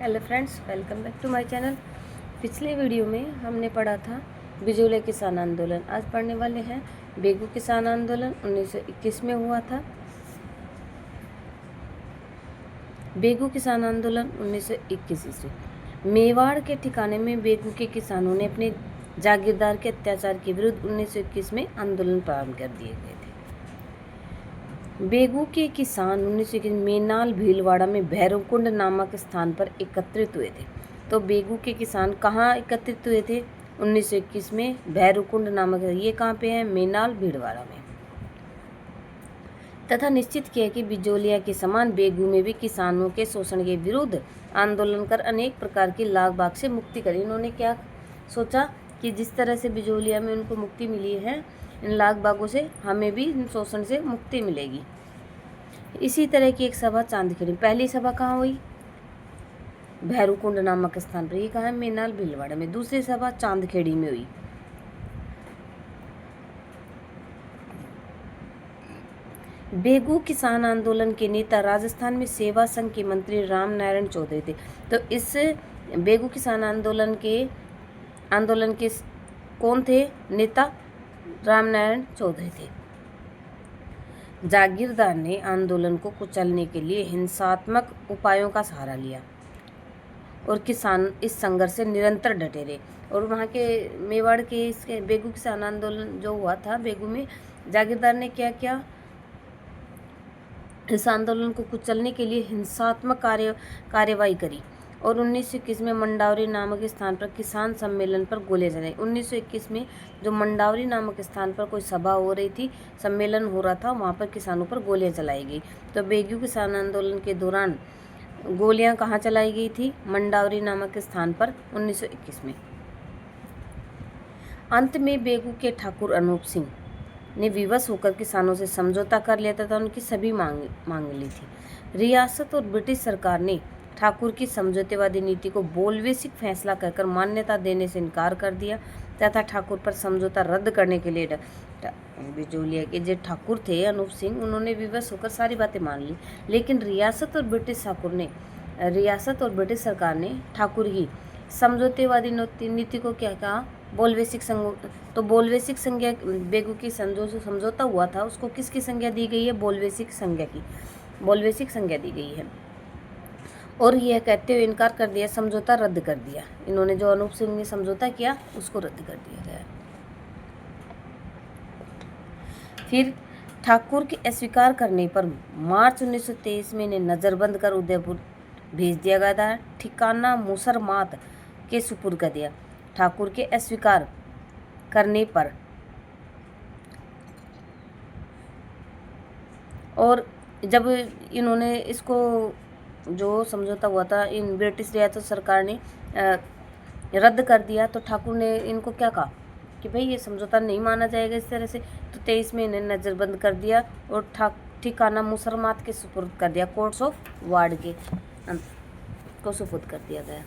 Hello friends, welcome back to my channel. पिछले video में हमने पढ़ा था बिजोलिया किसान आंदोलन। आज पढ़ने वाले हैं बेगू किसान आंदोलन 1921 में हुआ था। बेगू किसान आंदोलन 1921 ईस्वी। मेवाड़ के ठिकाने में बेगू के किसानों ने अपने जागीरदार के अत्याचार के विरुद्ध 1921 में आंदोलन प्रारंभ कर दिए गए थे। बेगू के किसान 1921 मेनाल भीलवाड़ा में भैरवकुंड नामक स्थान पर एकत्रित हुए थे। तो बेगू के किसान कहाँ एकत्रित हुए थे? 1921 में भैरवकुंड नामक, ये कहाँ पे है? मेनाल भीलवाड़ा में। तथा निश्चित किया कि बिजोलिया के समान बेगू में भी किसानों के शोषण के विरुद्ध आंदोलन कर अनेक प्रकार की लाग बाग से मुक्ति करी। इन्होंने क्या सोचा कि जिस तरह से बिजोलिया में उनको मुक्ति मिली है, इन लाग बागों से हमें भी इन शोषण से मुक्ति मिलेगी। इसी तरह की एक सभा चांदखेड़ी, पहली सभा कहाँ हुई? भैरवकुंड नामक स्थान पर, ये कहाँ है? मेनाल भीलवाड़ा में। दूसरी सभा चांदखेड़ी में हुई। बेगू किसान आंदोलन के नेता राजस्थान में सेवा संघ के मंत्री राम नारायण चौधरी थे। तो इस बेगू किसान आंदोलन के कौन थे नेता? राम नारायण चौधरी थे। जागीरदार ने आंदोलन को कुचलने के लिए हिंसात्मक उपायों का सहारा लिया और किसान इस संघर्ष से निरंतर डटे रहे। और वहाँ के मेवाड़ के इसके बेगू किसान आंदोलन जो हुआ था बेगू में, जागीरदार ने क्या किया? इस आंदोलन को कुचलने के लिए हिंसात्मक कार्यवाही करी और 1921 में मंडावरी नामक स्थान पर किसान सम्मेलन पर गोलियां चलाई। 1921 में जो मंडावरी नामक स्थान पर कोई सभा हो रही थी, सम्मेलन हो रहा था, वहाँ पर किसानों पर गोलियां चलाई गई। तो बेगू किसान आंदोलन के दौरान गोलियां कहाँ चलाई गई थी? मंडावरी नामक स्थान पर 1921 में। अंत में बेगू के ठाकुर अनूप सिंह ने विवश होकर किसानों से समझौता कर लिया तथा उनकी सभी मांग ली थी। रियासत और ब्रिटिश सरकार ने ठाकुर की समझौतेवादी नीति को बोलवेसिक फैसला कहकर मान्यता देने से इनकार कर दिया तथा ठाकुर पर समझौता रद्द करने के लिए बिजोलिया के जो ठाकुर थे अनूप सिंह, उन्होंने विवश होकर सारी बातें मान ली। लेकिन रियासत और ब्रिटिश सरकार ने ठाकुर की समझौतेवादी नीति को क्या कहा? बोलवेसिक संघ। तो बोलवेसिक संज्ञा, बेगू की समझौता हुआ था उसको किसकी संज्ञा दी गई है? बोलवेसिक संज्ञा दी गई है। और यह कहते हुए इनकार कर दिया, समझौता रद्द कर दिया। इन्होंने जो अनूप सिंह ने समझौता किया उसको रद्द कर दिया गया। फिर ठाकुर के अस्वीकार करने पर मार्च 1923 में इन्हें नजरबंद कर उदयपुर भेज दिया गया था। ठिकाना मूसरमात के सुपुर्द कर दिया। ठाकुर के अस्वीकार करने पर और जब इन्होंने इसको जो समझौता हुआ था इन ब्रिटिश रियासत सरकार ने रद्द कर दिया, तो ठाकुर ने इनको क्या कहा कि भाई ये समझौता नहीं माना जाएगा इस तरह से। तो 23 में इन्हें नज़रबंद कर दिया और ठिकाना मुसरमात के सुपुर्द कर दिया। कोर्ट्स ऑफ वार्ड के को सुपुर्द कर दिया गया।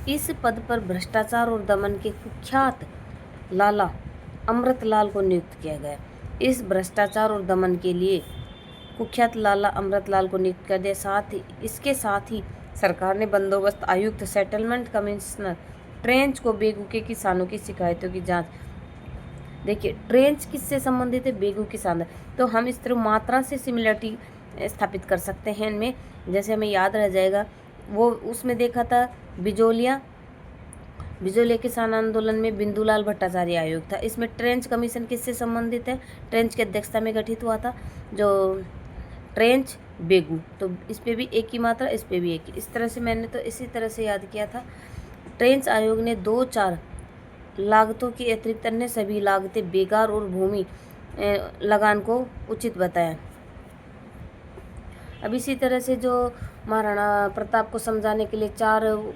इस पद पर भ्रष्टाचार और दमन के कुख्यात लाला अमृतलाल को नियुक्त किया गया। इस भ्रष्टाचार और दमन के लिए कुख्यात लाला अमृतलाल को नियुक्त कर दिया। इसके साथ ही सरकार ने बंदोबस्त आयुक्त, सेटलमेंट कमिश्नर, ट्रेंच को बेगू के किसानों की शिकायतों की जांच। देखिए, ट्रेंच किससे संबंधित है? बेगू किसान। तो हम इस तरह मात्रा से सिमिलरिटी स्थापित कर सकते हैं इनमें, जैसे हमें याद रह जाएगा। वो उसमें देखा था बिजोलिया किसान आंदोलन में बिंदुलाल भट्टाचार्य आयोग था। इसमें ट्रेंच कमीशन किससे संबंधित है? ट्रेंच की अध्यक्षता में गठित हुआ था जो ट्रेंच बेगू। तो इस पे भी एक ही मात्रा, इस पे भी एक ही। इस तरह से मैंने तो इसी तरह से याद किया था। ट्रेंच आयोग ने 2-4 लागतों की अतिरिक्त अन्य सभी लागतें बेकार और भूमि लगान को उचित बताया। अब इसी तरह से जो महाराणा प्रताप को समझाने के लिए 4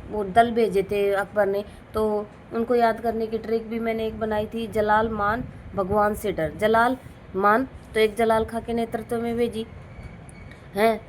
वो दल भेजे थे अकबर ने, तो उनको याद करने की ट्रिक भी मैंने एक बनाई थी। जलाल, मान, भगवान से डर। जलाल, मान, तो एक जलाल खां के नेतृत्व में भेजी है।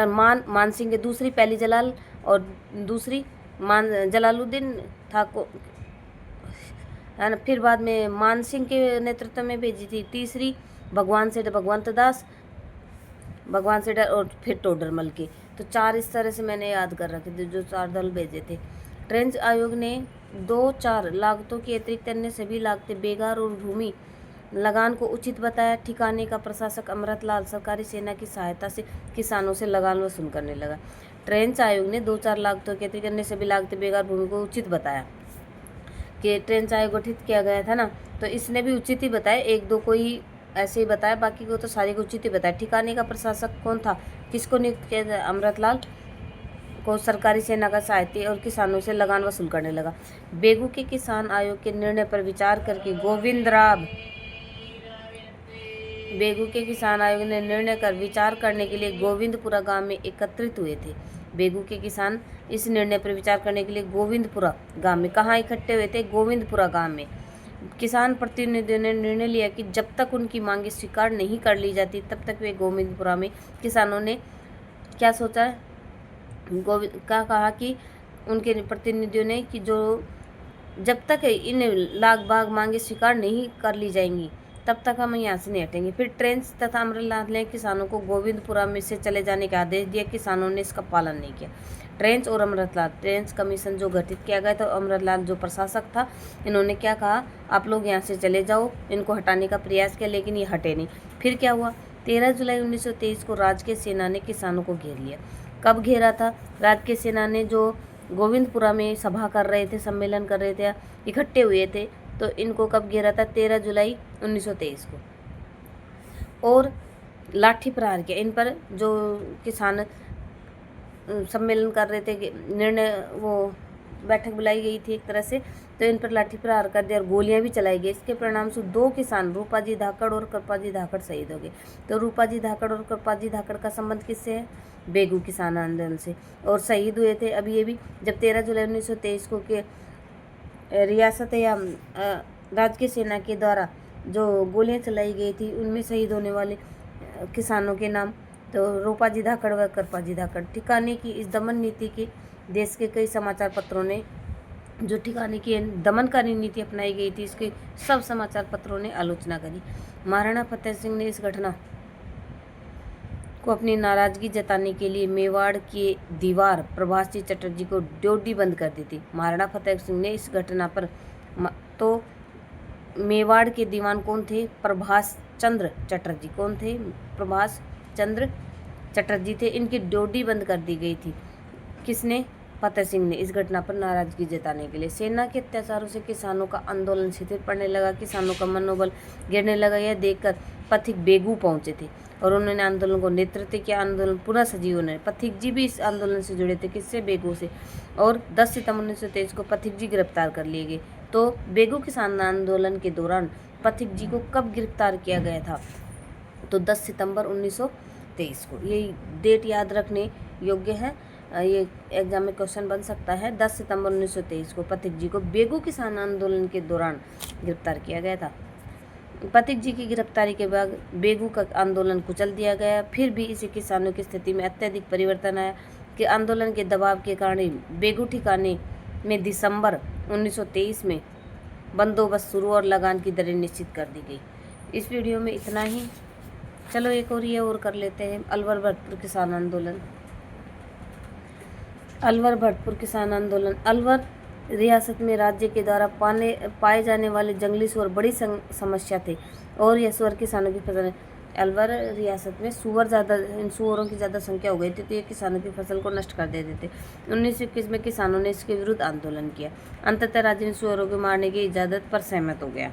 मान सिंह के दूसरी, पहली जलाल और दूसरी जलालुद्दीन था को है ना। फिर बाद में मान सिंह के नेतृत्व में भेजी थी तीसरी, भगवंत दास भगवान से डर और फिर टोडरमल के। तो 4 इस तरह से मैंने याद कर रखे थे, जो 4 दल भेजे थे। ट्रेंच आयोग ने 2-4 लागतों के अतिरिक्त अन्य सभी लागतें बेगार और भूमि लगान को उचित बताया। ठिकाने का प्रशासक अमृतलाल सरकारी सेना की सहायता से किसानों से लगान वसूल करने लगा। ट्रेंच आयोग ने 2-4 लागतों के अतिरिक्त अन्य सभी लागतें बेगार भूमि को उचित बताया कि ट्रेंच आयोग गठित किया गया था ना, तो इसने भी उचित ही बताया, 1-2 को ही ऐसे ही बताया, बाकी को तो सारे को उचित ही बताया। ठिकाने का प्रशासक कौन था, किसको नियुक्त किया था? अमृतलाल को सरकारी सेना का सहायता और किसानों से लगान वसूल करने लगा। बेगू के किसान आयोग के निर्णय पर विचार करके बेगू के किसान आयोग ने निर्णय कर विचार करने के लिए गोविंदपुरा गांव में एकत्रित हुए थे। बेगू के किसान इस निर्णय पर विचार करने के लिए गोविंदपुरा गांव में कहाँ इकट्ठे हुए थे? गोविंदपुरा गांव में। किसान प्रतिनिधियों ने निर्णय लिया कि जब तक उनकी मांगे स्वीकार नहीं कर ली जाती तब तक वे गोविंदपुरा में। किसानों ने क्या सोचा है? क्या कहा कि उनके प्रतिनिधियों ने कि जो जब तक इन लाख बाग मांगे स्वीकार नहीं कर ली जाएंगी तब तक हम यहाँ से नहीं हटेंगे। फिर ट्रेंच तथा अमृतलाल ने किसानों को गोविंदपुरा में से चले जाने का आदेश दिया। किसानों ने इसका पालन नहीं किया। ट्रेंच और अमृतलाल, ट्रेंच कमीशन जो गठित किया गया था, अमृतलाल जो प्रशासक था, इन्होंने क्या कहा? आप लोग यहाँ से चले जाओ। इनको हटाने का प्रयास किया लेकिन ये हटे नहीं। फिर क्या हुआ? 13 जुलाई 1923 को राजकीय सेना ने किसानों को घेर लिया। कब घेरा था? राजकीय सेना ने जो गोविंदपुरा में सभा कर रहे थे, सम्मेलन कर रहे थे, इकट्ठे हुए थे, तो इनको कब घेरा था? 13 जुलाई 1923 को। और लाठी प्रहार किया इन पर। जो किसान सम्मेलन कर रहे थे, निर्णय वो बैठक बुलाई गई थी एक तरह से, तो इन पर लाठी प्रहार कर दिया और गोलियां भी चलाई गई। इसके परिणाम से 2 किसान रूपाजी धाकड़ और कृपाजी धाकड़ शहीद हो गए। तो रूपाजी धाकड़ और कृपाजी धाकड़ का संबंध किससे है? बेगू किसान आंदोलन से। और शहीद हुए थे अभी ये भी जब 13 जुलाई 1923 को के रियासत या राजकीय सेना के द्वारा जो गोलियां चलाई गई थी, उनमें शहीद होने वाले किसानों के नाम तो रूपाजी धाकड़ व कृपाजी धाकड़। ठिकाने की इस दमन नीति की देश के कई समाचार पत्रों ने, जो ठिकाने की दमनकारी नीति अपनाई गई थी, इसके सब समाचार पत्रों ने आलोचना करी। महाराणा फतेह सिंह ने इस घटना को अपनी नाराजगी जताने के लिए मेवाड़ के दीवार प्रभाष चटर्जी को ड्योढ़ी बंद कर दी थी। महाराणा फतेह सिंह ने इस घटना पर तो मेवाड़ के दीवान कौन थे? प्रभाष चंद्र चटर्जी। कौन थे? प्रभाष चंद्र चटर्जी थे। इनकी ड्योढ़ी बंद कर दी गई थी। किसने? फतेह सिंह ने इस घटना पर नाराजगी जताने के लिए। सेना के अत्याचारों से किसानों का आंदोलन शिथिल पड़ने लगा। किसानों का मनोबल गिरने लगा। यह देखकर पथिक बेगू पहुंचे थे और उन्होंने आंदोलन को नेतृत्व किया। आंदोलन पुनः सजीव होने। पथिक जी भी इस आंदोलन से जुड़े थे। किससे? बेगू से। और 10 सितंबर 1923 को पथिक जी गिरफ्तार कर लिए गए। तो बेगू किसान आंदोलन के दौरान पथिक जी को कब गिरफ्तार किया गया था? तो 10 सितंबर 1923 को। ये डेट याद रखने योग्य है, ये एग्जाम में क्वेश्चन बन सकता है। 10 सितंबर 1923 को पथिक जी को बेगू किसान आंदोलन के दौरान गिरफ्तार किया गया था। पथिक जी की गिरफ्तारी के बाद बेगू का आंदोलन कुचल दिया गया। फिर भी इसे किसानों की स्थिति में अत्यधिक परिवर्तन आया कि आंदोलन के दबाव के कारण बेगू ठिकाने में दिसंबर 1923 में बंदोबस्त शुरू और लगान की दरें निश्चित कर दी गई। इस वीडियो में इतना ही। चलो एक और ये और कर लेते हैं। अलवर भरतपुर किसान आंदोलन। अलवर भरतपुर किसान आंदोलन। अलवर रियासत में राज्य के द्वारा पाए जाने वाले जंगली सुअर बड़ी समस्या थे और यह सुअर किसानों की फसल। अलवर रियासत में इन सुअरों की ज़्यादा संख्या हो गई थी, तो ये किसानों की फसल को नष्ट कर देते थे। 1921 में किसानों ने इसके विरुद्ध आंदोलन किया। अंततः राज्य ने सुअरों को मारने की इजाज़त पर सहमत हो गया।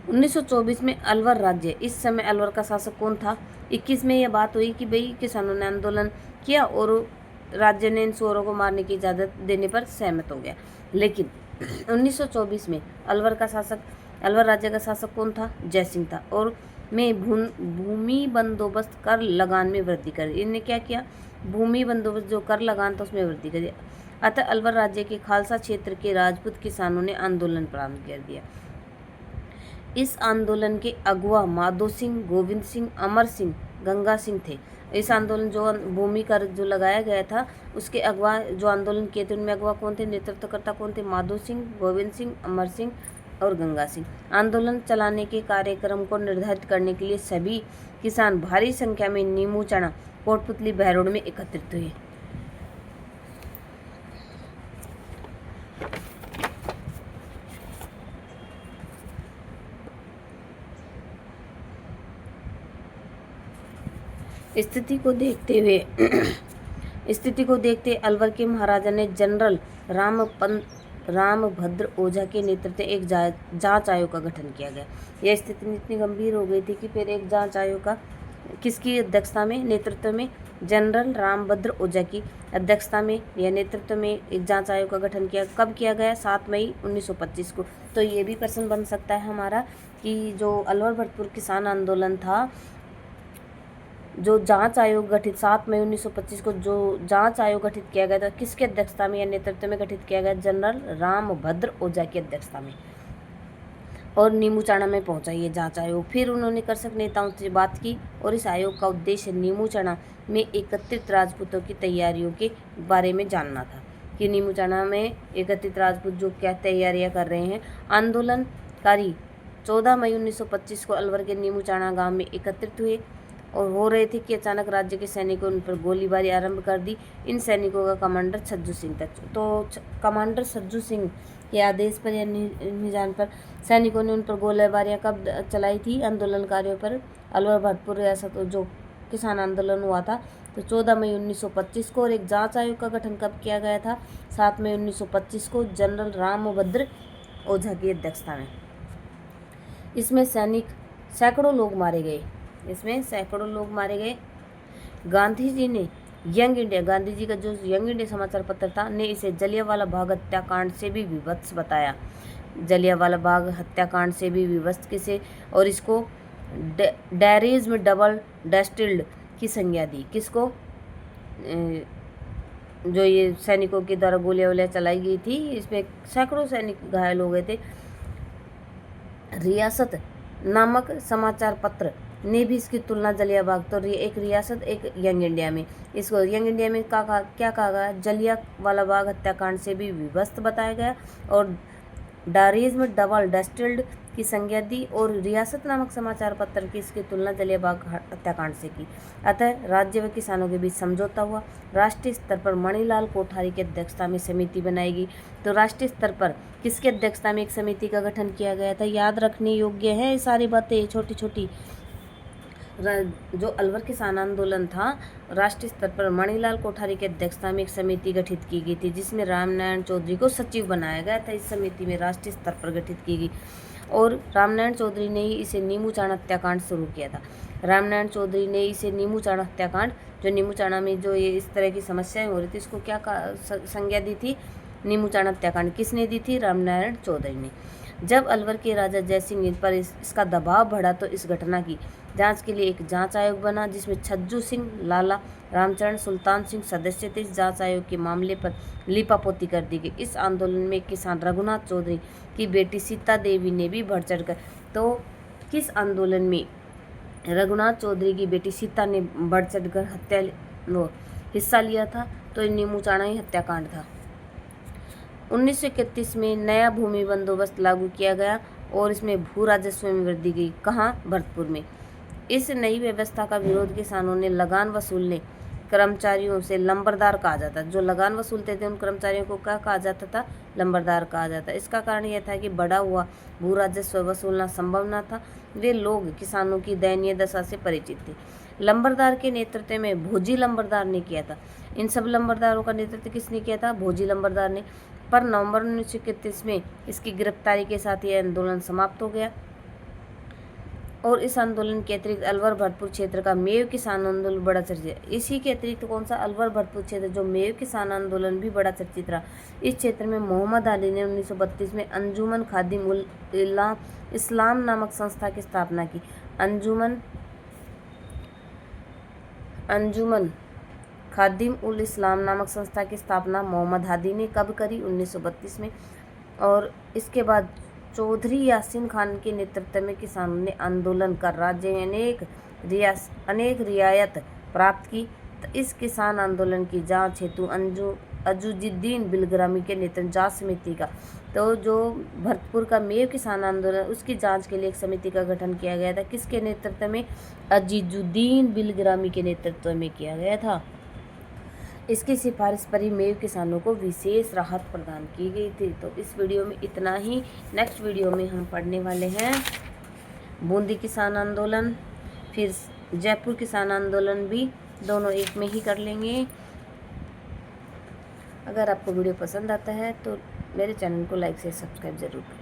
1924 में अलवर राज्य। इस समय अलवर का शासक कौन था? 21 में यह बात हुई कि भाई किसानों ने आंदोलन किया और राज्य ने इन सुअरों को मारने की इजाज़त देने पर सहमत हो गया। लेकिन 1924 में अलवर राज्य का शासक कौन था? जयसिंह था। और में भूमि बंदोबस्त कर लगान में वृद्धि कर। इनने क्या किया? भूमि बंदोबस्त जो कर लगान था उसमें वृद्धि करी। अतः अलवर राज्य के खालसा क्षेत्र के राजपूत किसानों ने आंदोलन प्रारंभ कर दिया। इस आंदोलन के अगुवा माधो सिंह, गोविंद सिंह, अमर सिंह, गंगा सिंह थे। इस आंदोलन जो भूमि कर जो लगाया गया था उसके अगुवा जो आंदोलन किए थे उनमें अगुवा कौन थे? नेतृत्वकर्ता कौन थे? माधो सिंह, गोविंद सिंह, अमर सिंह और गंगा सिंह। आंदोलन चलाने के कार्यक्रम को निर्धारित करने के लिए सभी किसान भारी संख्या में नीमू चना कोटपुतली बहरोड में एकत्रित हुए। स्थिति को देखते अलवर के महाराजा ने जनरल रामभद्र ओझा के नेतृत्व एक जांच आयोग का गठन किया गया। यह स्थिति इतनी गंभीर हो गई थी कि फिर एक जांच आयोग का किसकी अध्यक्षता में, नेतृत्व में, जनरल रामभद्र ओझा की अध्यक्षता में या नेतृत्व में एक जांच आयोग का गठन किया। कब किया गया? 7 मई 1925 को। तो ये भी प्रश्न बन सकता है हमारा कि जो अलवर भरतपुर किसान आंदोलन था, जो जांच आयोग गठित 7 मई 1925 को जो जांच आयोग गठित किया गया था, किसकी अध्यक्षता में या नेतृत्व में गठित किया गया? जनरल रामभद्र ओझा की अध्यक्षता में। और नीमूचाणा में पहुंचा ये जांच आयोग। फिर उन्होंने कृषक नेताओं से बात की और इस आयोग का उद्देश्य नीमूचाणा में एकत्रित राजपूतों की तैयारियों के बारे में जानना था कि नीमूचाणा में एकत्रित राजपूत जो क्या तैयारियां कर रहे हैं। आंदोलनकारी 14 मई 1925 को अलवर के नीमूचाणा गाँव में एकत्रित हुए और हो रहे थे कि अचानक राज्य के सैनिकों ने उन पर गोलीबारी आरंभ कर दी। इन सैनिकों का कमांडर छज्जू सिंह था। तो कमांडर छज्जू सिंह के आदेश पर या निजान पर सैनिकों ने उन पर गोलीबारियां कब चलाई थी? आंदोलनकारियों पर। अलवर भरतपुर रियासत जो किसान आंदोलन हुआ था तो 14 मई 1925 को। और एक जांच आयोग का गठन कब किया गया था? 7 मई 1925 को जनरल रामभद्र ओझा की अध्यक्षता में। इसमें सैकड़ों लोग मारे गए। गांधी जी ने गांधी जी का जो यंग इंडिया समाचार पत्र था ने इसे जलियांवाला बाग हत्याकांड से भी विभत्स बताया। जलियांवाला बाग हत्याकांड से भी विभत्स किसे, और इसको डायरीज में डबल डिस्टिल्ड की संज्ञा दी। किसको? जो ये सैनिकों के द्वारा गोलियां चलाई गई थी, इसमें सैकड़ों सैनिक घायल हो गए थे। रियासत नामक समाचार पत्र ने भी इसकी तुलना जलियांबाग, तो एक रियासत एक यंग इंडिया में, इसको यंग इंडिया में क्या कहा गया? जलियांवाला बाग हत्याकांड से भी विभत्स बताया गया और डायरीज में डबल डिस्टिल्ड की संज्ञा दी। और रियासत नामक समाचार पत्र की इसकी तुलना जलियांबाग हत्याकांड से की। अतः राज्य व किसानों के बीच समझौता हुआ। राष्ट्रीय स्तर पर मणिलाल कोठारी की अध्यक्षता में समिति बनाएगी। तो राष्ट्रीय स्तर पर किसकी अध्यक्षता में एक समिति का गठन किया गया था? याद रखने योग्य है ये सारी बातें, छोटी छोटी। जो अलवर किसान आंदोलन था, राष्ट्रीय स्तर पर मणिलाल कोठारी की अध्यक्षता में एक समिति गठित की गई थी जिसमें रामनारायण चौधरी को सचिव बनाया गया था। इस समिति में राष्ट्रीय स्तर पर गठित की गई और रामनारायण चौधरी ने ही इसे नीमूचाणा हत्याकांड शुरू किया था। रामनारायण चौधरी ने इसे नीमूचाणा हत्याकांड, जो नीमूचाणा में जो ये इस तरह की समस्याएं हो रही थी, इसको क्या संज्ञा दी थी? नीमूचाणा हत्याकांड। किसने दी थी? रामनारायण चौधरी ने। जब अलवर के राजा जयसिंह पर इसका दबाव बढ़ा तो इस घटना की जांच के लिए एक जांच आयोग बना जिसमें छज्जू सिंह, लाला रामचरण, सुल्तान सिंह सदस्य थे। इस जांच आयोग के मामले पर लीपापोती कर दी गई। इस आंदोलन में किसान रघुनाथ चौधरी की बेटी सीता देवी ने भी बढ़ चढ़कर, तो किस आंदोलन में रघुनाथ चौधरी की बेटी सीता ने बढ़ चढ़कर हिस्सा लिया था? तो नीमूचाणा ही हत्याकांड था। 1931 में नया भूमि बंदोबस्त लागू किया गया और इसमें भू राजस्व में वृद्धि गई। कहाँ? भरतपुर में। इस नई व्यवस्था का विरोध किसानों ने लगान वसूलने कर्मचारियों से लंबरदार कहा जाता। जो लगान वसूलते थे उन कर्मचारियों को क्या कहा जाता था? लंबरदार कहा जाता। इसका कारण यह था कि बढ़ा हुआ भू राजस्व वसूलना संभव न था। वे लोग किसानों की दयनीय दशा से परिचित थे। लंबरदार के नेतृत्व में भोजी लंबरदार ने किया था। इन सब लंबरदारों का नेतृत्व किसने किया था? भोजी लंबरदार ने। पर नवंबर 1931 में इसकी गिरफ्तारी के साथ यह आंदोलन समाप्त हो गया और इस आंदोलन के अतिरिक्त अलवर भरतपुर क्षेत्र का मेव किसान आंदोलन बड़ा चर्चित। इसी के अतिरिक्त कौन सा? अलवर भरतपुर क्षेत्र जो मेव किसान आंदोलन भी बड़ा चर्चित रहा। इस क्षेत्र में मोहम्मद अली ने 1932 में अंजुमन खादिम उल इस्लाम नामक संस्था की स्थापना की। अंजुमन खादिम उल इस्लाम नामक संस्था की स्थापना मोहम्मद हादी ने कब करी? 1932 में। और इसके बाद चौधरी यासीन खान के नेतृत्व में किसानों ने आंदोलन कर राज्य में अनेक रियायत प्राप्त की। तो इस किसान आंदोलन की जांच हेतु अजुजुद्दीन बिलग्रामी के नेतृत्व जांच समिति का। तो जो भरतपुर का मेव किसान आंदोलन, उसकी जांच के लिए एक समिति का गठन किया गया था। किसके नेतृत्व में? अजुजुद्दीन बिलग्रामी के नेतृत्व में किया गया था। इसकी सिफारिश पर ही मेव किसानों को विशेष राहत प्रदान की गई थी। तो इस वीडियो में इतना ही। नेक्स्ट वीडियो में हम पढ़ने वाले हैं बूंदी किसान आंदोलन, फिर जयपुर किसान आंदोलन भी, दोनों एक में ही कर लेंगे। अगर आपको वीडियो पसंद आता है तो मेरे चैनल को लाइक से सब्सक्राइब ज़रूर करें।